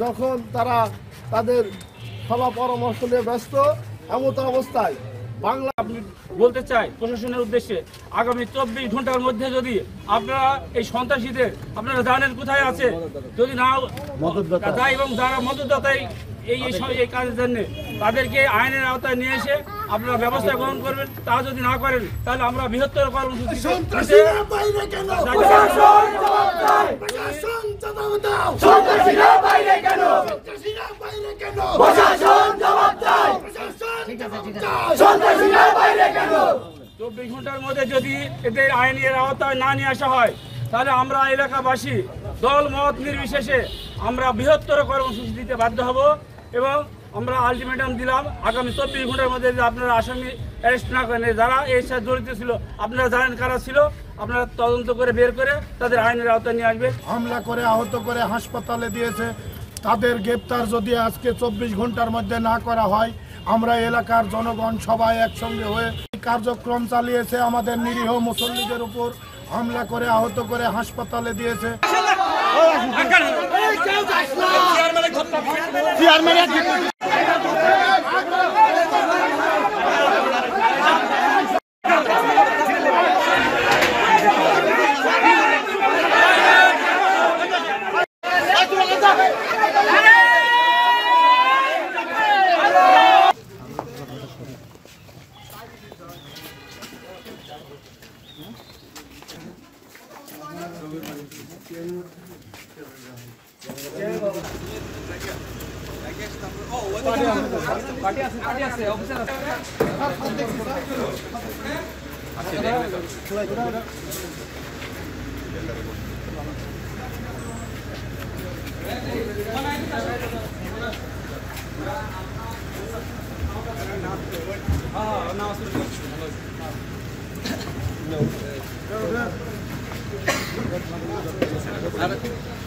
যখন তারা তাদের সভা পরামর্শ নিয়ে ব্যস্ত এমত অবস্থায় বাংলা বলতে চাই প্রশাসনের উদ্দেশ্যে আগামী 24 ঘন্টার মধ্যে যদি আপনারা এই সন্ত্রাসীদের আপনারা জানেন কোথায় আছে, যদি না যায় এবং যারা মদতদাতাই এই কাজের জন্য তাদেরকে আইনের আওতায় নিয়ে এসে আপনারা ব্যবস্থা গ্রহণ করবেন। তা যদি না করেন তাহলে আমরা বৃহত্তর কর্মসূচি চব্বিশ ঘন্টার মধ্যে যদি এদের আইনের আওতায় না নিয়ে আসা হয় তাহলে আমরা এলাকাবাসী দল মত নির্বিশেষে আমরা বৃহত্তর কর্মসূচি দিতে বাধ্য হব এবং আমরা আলটিমেটাম দিলাম আগামী 24 ঘন্টার মধ্যে যদি আপনারা আসামি অ্যারেস্ট না করেন, যারা এর সাথে জড়িত ছিল আপনারা জানেন কারা ছিল, আপনারা তদন্ত করে বের করে তাদের আইনের আওতায় নিয়ে আসবে। হামলা করে আহত করে হাসপাতালে দিয়েছে, তাদের গ্রেপ্তার যদি আজকে 24 ঘন্টার মধ্যে না করা হয় আমরা এলাকার জনগণ সবাই একসঙ্গে হয়ে কার্যক্রম চালিয়েছে। আমাদের নিরীহ মুসল্লিদের উপর হামলা করে আহত করে হাসপাতালে দিয়েছে।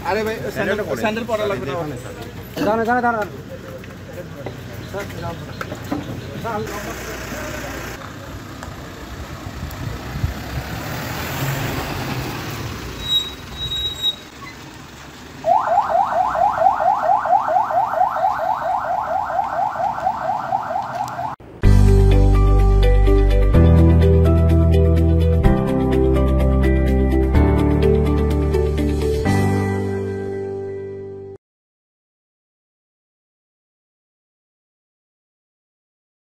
আরে ভাই স্যান্ডেল পরা লাগবে না, দাঁড়ান দাঁড়ান দাঁড়ান।